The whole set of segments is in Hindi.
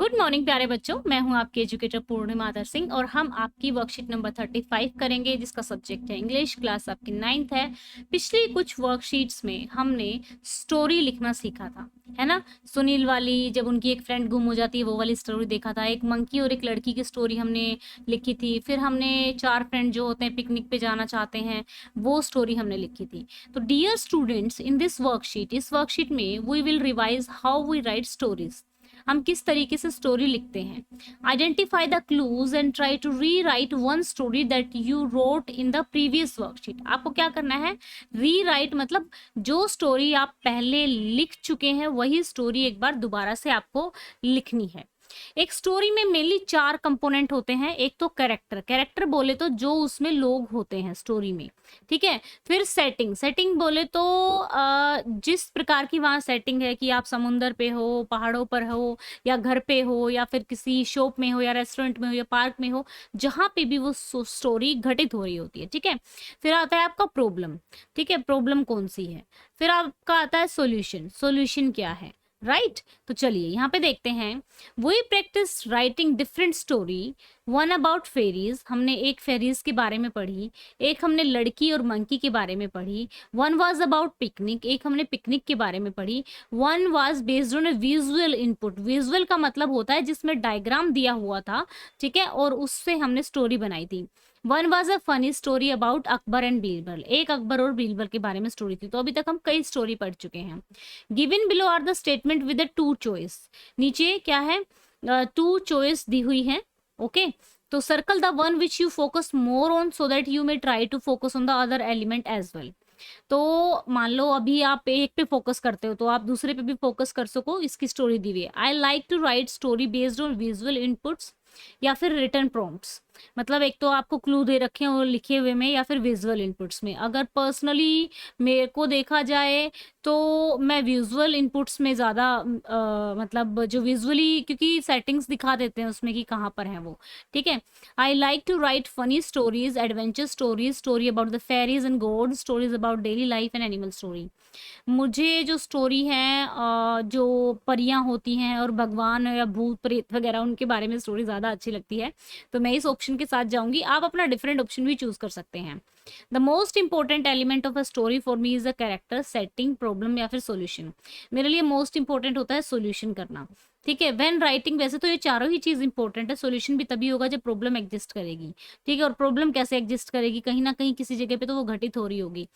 गुड मॉर्निंग प्यारे बच्चों, मैं हूं आपकी एजुकेटर पूर्णिमा आदर सिंह और हम आपकी वर्कशीट नंबर 35 करेंगे जिसका सब्जेक्ट है इंग्लिश। क्लास आपकी 9th है। पिछली कुछ वर्कशीट्स में हमने स्टोरी लिखना सीखा था, है ना। सुनील वाली, जब उनकी एक फ्रेंड गुम हो जाती है, वो वाली स्टोरी देखा था। एक मंकी और एक लड़की की स्टोरी हमने लिखी थी। फिर हमने 4 फ्रेंड जो होते हैं पिकनिक पे जाना चाहते हैं, वो स्टोरी हमने लिखी थी। तो dear students, in this worksheet, इस वर्कशीट में we will revise how we write stories. हम किस तरीके से स्टोरी लिखते हैं। Identify the clues and try to rewrite one story that you wrote in the previous worksheet. आपको क्या करना है, री राइट मतलब जो स्टोरी आप पहले लिख चुके हैं वही स्टोरी एक बार दोबारा से आपको लिखनी है। एक स्टोरी में मेनली 4 कंपोनेंट होते हैं। एक तो कैरेक्टर, कैरेक्टर बोले तो जो उसमें लोग होते हैं स्टोरी में, ठीक है। फिर सेटिंग, सेटिंग बोले तो जिस प्रकार की वहाँ सेटिंग है कि आप समुंदर पे हो, पहाड़ों पर हो, या घर पे हो, या फिर किसी शॉप में हो, या रेस्टोरेंट में हो, या पार्क में हो, जहाँ पे भी वो स्टोरी घटित हो रही होती है, ठीक है। फिर आता है आपका प्रॉब्लम, ठीक है, प्रॉब्लम कौन सी है। फिर आपका आता है सॉल्यूशन, सॉल्यूशन क्या है, राइट। तो चलिए यहाँ पे देखते हैं। We practise writing different story. One about fairies, हमने एक फेरीज के बारे में पढ़ी। एक हमने लड़की और मंकी के बारे में पढ़ी। वन वाज अबाउट पिकनिक, एक हमने पिकनिक के बारे में पढ़ी। One was based on A visual input, visual का मतलब होता है जिसमें डायग्राम दिया हुआ था, ठीक है, और उससे हमने स्टोरी बनाई थी। One was a funny story about Akbar and Birbal, एक अकबर और बीरबल के बारे में स्टोरी थी। तो अभी तक हम कई स्टोरी पढ़ चुके हैं। Given below are the statement with the 2 choice, नीचे क्या है, 2 चॉइस दी हुई है, ओके। तो circle the one which you focus more on so that you may try to focus on the other element as well. तो मान लो अभी आप एक पे फोकस करते हो तो आप दूसरे पे भी फोकस कर सको, इसकी स्टोरी दी हुई है। I like to write story based on visual inputs या फिर रिटर्न प्रॉम्प्ट्स, मतलब एक तो आपको क्लू दे रखे हैं और लिखे हुए में, या फिर विजुअल इनपुट्स में। अगर पर्सनली मेरे को देखा जाए तो मैं विजुअल इनपुट्स में ज़्यादा मतलब जो विजुअली, क्योंकि सेटिंग्स दिखा देते हैं उसमें कि कहाँ पर है वो, ठीक है। I like to write funny stories, adventure stories, story about the fairies and god, stories about daily life and animal story. मुझे जो स्टोरी है जो परियां होती हैं और भगवान या भूत प्रेत वगैरह उनके बारे में स्टोरी ज़्यादा अच्छी लगती है, तो मैं इस ऑप्शन के साथ जाऊंगी। आप अपना डिफरेंट ऑप्शन भी चूज कर सकते हैं। The most important element of a story for me is the character, setting, problem या फिर सॉल्यूशन। मेरे लिए मोस्ट इंपॉर्टेंट होता है सॉल्यूशन करना, ठीक है। व्हेन राइटिंग, वैसे तो ये चारों ही चीज इंपॉर्टेंट है, सॉल्यूशन भी तभी होगा जब प्रॉब्लम एग्जिस्ट करेगी, ठीक है। और प्रॉब्लम कैसे एग्जिस्ट करेगी, कहीं ना कहीं किसी जगह पे तो वो घटित हो रही होगी।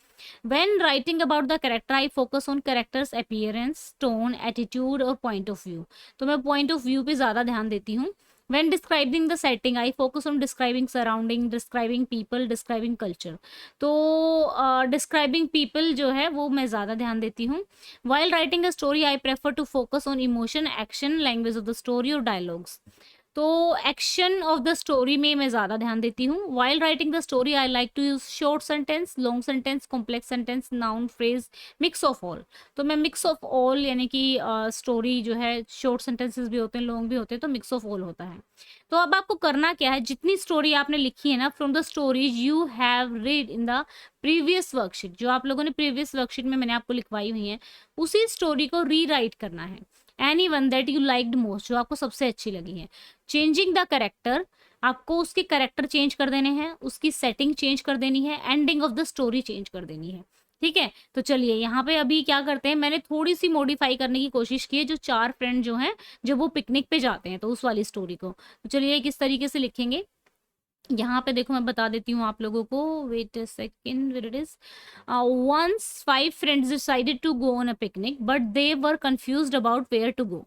When writing about the character, I focus on character's appearance, tone, attitude और point of view. तो मैं point of view पे ज़्यादा ध्यान देती हूँ। When describing the setting, I focus on describing surrounding, describing people, describing culture. तो describing people जो है वो मैं ज़्यादा ध्यान देती हूँ। While writing a story, I prefer to focus on emotion, action, language of the story और dialogues. तो एक्शन ऑफ द स्टोरी में मैं ज़्यादा ध्यान देती हूँ। While writing the story I like to use short sentence, long sentence, complex sentence, noun phrase, mix of all. तो मैं मिक्स ऑफ ऑल यानी कि स्टोरी जो है शॉर्ट सेंटेंसेस भी होते हैं, लॉन्ग भी होते हैं, तो मिक्स ऑफ ऑल होता है। तो अब आपको करना क्या है, जितनी स्टोरी आपने लिखी है ना, from the stories you have read in the previous worksheet, जो आप लोगों ने प्रीवियस वर्कशीट में मैंने आपको लिखवाई हुई है, उसी स्टोरी को री राइट करना है। Any one that you liked most, जो आपको सबसे अच्छी लगी है। चेंजिंग द करेक्टर, आपको उसके करेक्टर चेंज कर देने हैं, उसकी सेटिंग चेंज कर देनी है, ending of the story change कर देनी है, ठीक है। तो चलिए यहाँ पे अभी क्या करते हैं, मैंने थोड़ी सी मॉडिफाई करने की कोशिश की है, जो 4 फ्रेंड जो हैं जब वो पिकनिक पे जाते हैं तो उस वाली स्टोरी को। तो चलिए किस तरीके से लिखेंगे, यहाँ पे देखो मैं बता देती हूँ आप लोगों को। Wait a second, where it is. Once 5 friends decided to go on a picnic but they were confused about where to go.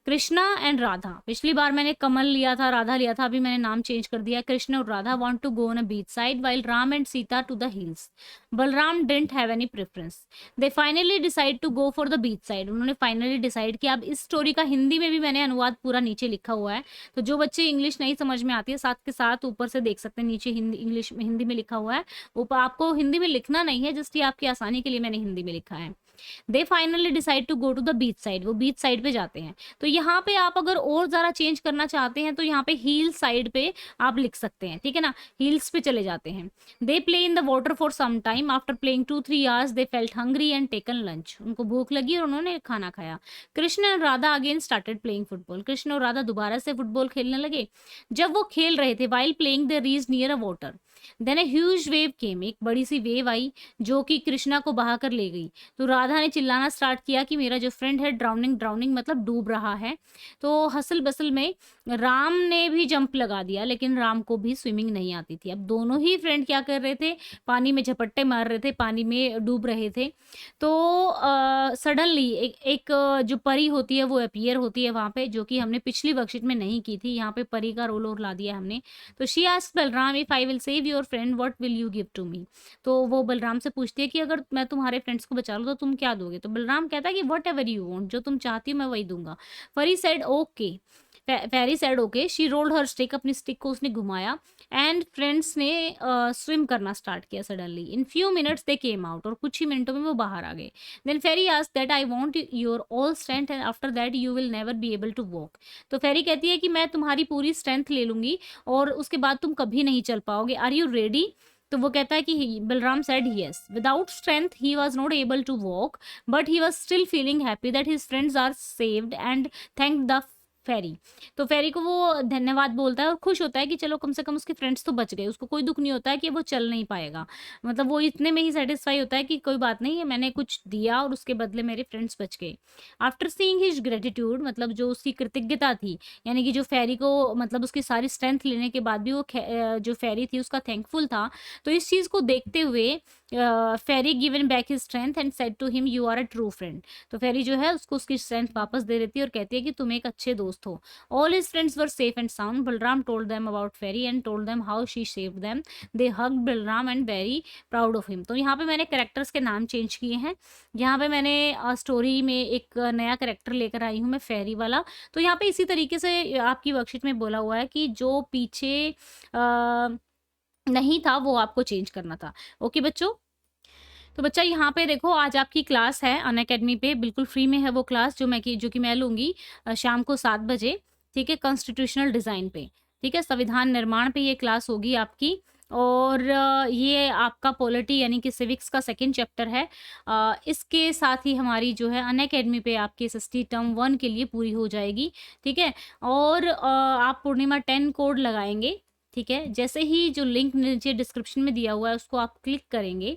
Krishna and Radha, पिछली बार मैंने कमल लिया था, राधा लिया था, अभी मैंने नाम चेंज कर दिया। कृष्ण और Radha want to go on a beach side while Ram and Sita to the hills. Balram didn't have any preference. They finally decide to go for the beach side, उन्होंने फाइनली डिसाइड किया। अब इस स्टोरी का हिंदी में भी मैंने अनुवाद पूरा नीचे लिखा हुआ है, तो जो बच्चे इंग्लिश नहीं समझ में आती है साथ के साथ ऊपर से देख सकते हैं, नीचे हिंदी इंग्लिश में हिंदी में लिखा हुआ है। ऊपर आपको हिंदी में लिखना नहीं है, जस्ट ये आपकी आसानी के लिए मैंने हिंदी में लिखा है। They finally decide to go to the beach side, वो बीच साइड पे जाते हैं। तो यहाँ पे आप अगर और ज़्यादा चेंज करना चाहते हैं तो यहाँ पे हील साइड पे आप लिख सकते हैं, ठीक है ना, हील्स पे चले जाते हैं। They play in the water for some time, after playing 2-3 hours they felt hungry and taken lunch, उनको भूख लगी और उन्होंने खाना खाया। Krishna and Radha again started playing football, Krishna और राधा दोबारा से फुटबॉल खेलने लगे। जब वो खेल रहे थे, while playing they reach near a water, then a huge wave came, एक बड़ी सी वेव आई जो कि कृष्णा को बहा कर ले गई। तो राधा ने चिल्लाना स्टार्ट किया कि मेरा जो फ्रेंड है ड्राउनिंग, ड्राउनिंग मतलब डूब रहा है। तो हसल बसल में राम ने भी जंप लगा दिया, लेकिन राम को भी स्विमिंग नहीं आती थी। अब दोनों ही फ्रेंड क्या कर रहे थे, पानी में झपट्टे मार रहे थे, पानी में डूब रहे थे। तो सडनली जो परी होती है वो अपीयर होती है वहां पे, जो कि हमने पिछली वर्कशीट में नहीं की थी, यहाँ पे परी का रोल और ला दिया हमने। तो she asked Balram, if I will save your friend what will you give to me. तो वो बलराम से पूछती है कि अगर मैं तुम्हारे फ्रेंड्स को बचा लूं तो तुम क्या दोगे। तो बलराम कहता है कि वट एवर यू वांट, जो तुम चाहती हो मैं वही दूंगा। Fairy said okay, fairy said okay, she rolled her stick, अपनी स्टिक को उसने घुमाया एंड फ्रेंड्स ने स्विम करना स्टार्ट किया। Suddenly in few minutes they came out, और कुछ ही मिनटों में वो बाहर आ गए। Then fairy asked that I want your all strength and after that you will never be able to walk. तो फेरी कहती है कि मैं तुम्हारी पूरी स्ट्रेंथ ले लूंगी और उसके बाद तुम कभी नहीं चल पाओगे, आर यू रेडी। तो वो कहता है कि Balram said yes, without strength he was not able to walk but he was still feeling happy that his friends are saved and thank the fairy. तो फेरी को वो धन्यवाद बोलता है और खुश होता है कि चलो कम से कम उसके फ्रेंड्स तो बच गए, उसको कोई दुख नहीं होता है कि वो चल नहीं पाएगा, मतलब वो इतने में ही सेटिस्फाई होता है कि कोई बात नहीं है, मैंने कुछ दिया और उसके बदले मेरे फ्रेंड्स बच गए। आफ्टर सीइंग हिज ग्रेटिट्यूड, मतलब जो उसकी कृतज्ञता थी, यानी कि जो फेरी को मतलब उसकी सारी स्ट्रेंथ लेने के बाद भी वो जो फेरी थी उसका थैंकफुल था। तो इस चीज़ को देखते हुए fairy given back his strength and said to him you are a true friend. तो फेरी जो है उसको उसकी स्ट्रेंथ वापस दे देती है और कहती है कि तुम एक अच्छे दोस्त हो। All his friends were safe and sound, Balram told them about fairy and told them how she saved them, they hugged Balram and very proud of him. तो यहाँ पे मैंने कैरेक्टर्स के नाम चेंज किए हैं, यहाँ पे मैंने स्टोरी में एक नया कैरेक्टर लेकर आई हूँ मैं, फेरी वाला। तो यहाँ पे इसी तरीके से आपकी वर्कशीट में बोला हुआ है कि जो पीछे नहीं था वो आपको चेंज करना था। ओके बच्चों, तो बच्चा यहाँ पे देखो आज आपकी क्लास है अनअकैडमी पे, बिल्कुल फ्री में है वो क्लास जो कि मैं लूँगी शाम को 7 बजे, ठीक है, कॉन्स्टिट्यूशनल डिज़ाइन पे, ठीक है, संविधान निर्माण पे ये क्लास होगी आपकी। और ये आपका पॉलिटी यानी कि सिविक्स का सेकंड चैप्टर है। इसके साथ ही हमारी जो है अनअकैडमी पे आपकी एसएसटी टर्म 1 के लिए पूरी हो जाएगी, ठीक है। और आप पूर्णिमा 10 कोड लगाएंगे, ठीक है। जैसे ही जो लिंक नीचे डिस्क्रिप्शन में दिया हुआ है उसको आप क्लिक करेंगे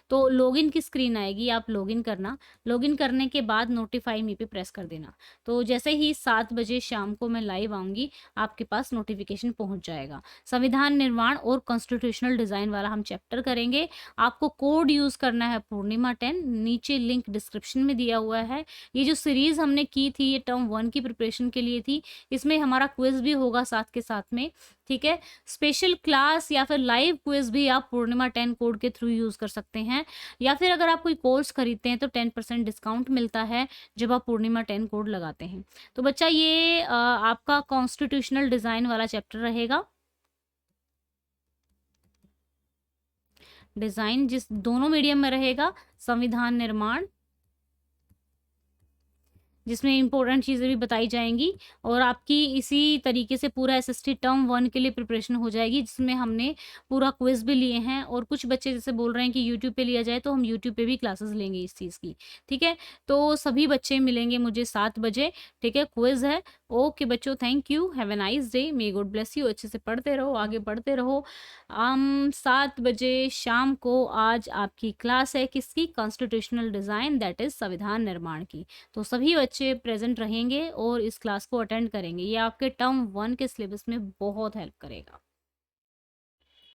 तो लॉगिन की स्क्रीन आएगी, आप लॉगिन करना, लॉगिन करने के बाद नोटिफाई मी पे प्रेस कर देना। तो जैसे ही 7 बजे शाम को मैं लाइव आऊँगी आपके पास नोटिफिकेशन पहुँच जाएगा। संविधान निर्माण और कॉन्स्टिट्यूशनल डिज़ाइन वाला हम चैप्टर करेंगे। आपको कोड यूज़ करना है पूर्णिमा 10, नीचे लिंक डिस्क्रिप्शन में दिया हुआ है। ये जो सीरीज़ हमने की थी ये टर्म 1 की प्रिपरेशन के लिए थी, इसमें हमारा क्विज़ भी होगा साथ के साथ में, ठीक है। स्पेशल क्लास या फिर लाइव क्विज भी आप पूर्णिमा 10 कोड के थ्रू यूज कर सकते हैं, या फिर अगर आप कोई कोर्स खरीदते हैं तो 10% डिस्काउंट मिलता है जब आप पूर्णिमा 10 कोड लगाते हैं। तो बच्चा ये आपका कॉन्स्टिट्यूशनल डिजाइन वाला चैप्टर रहेगा। डिजाइन जिस दोनों मीडियम में रहेगा, संविधान निर्माण जिसमें इंपॉर्टेंट चीज़ें भी बताई जाएंगी, और आपकी इसी तरीके से पूरा एसएसटी टर्म 1 के लिए प्रिपरेशन हो जाएगी, जिसमें हमने पूरा क्विज भी लिए हैं। और कुछ बच्चे जैसे बोल रहे हैं कि यूट्यूब पे लिया जाए, तो हम यूट्यूब पे भी क्लासेस लेंगे इस चीज़ की, ठीक है। तो सभी बच्चे मिलेंगे मुझे 7 बजे, ठीक है, क्विज है। ओके बच्चों, thank you, have a nice day, may God bless you, अच्छे से पढ़ते रहो, आगे बढ़ते रहो। 7 बजे शाम को आज आपकी क्लास है किसकी, कॉन्स्टिट्यूशनल डिज़ाइन, दैट इज़ संविधान निर्माण की। तो सभी बच्चे प्रेजेंट रहेंगे और इस क्लास को अटेंड करेंगे, ये आपके टर्म 1 के सिलेबस में बहुत हेल्प करेगा।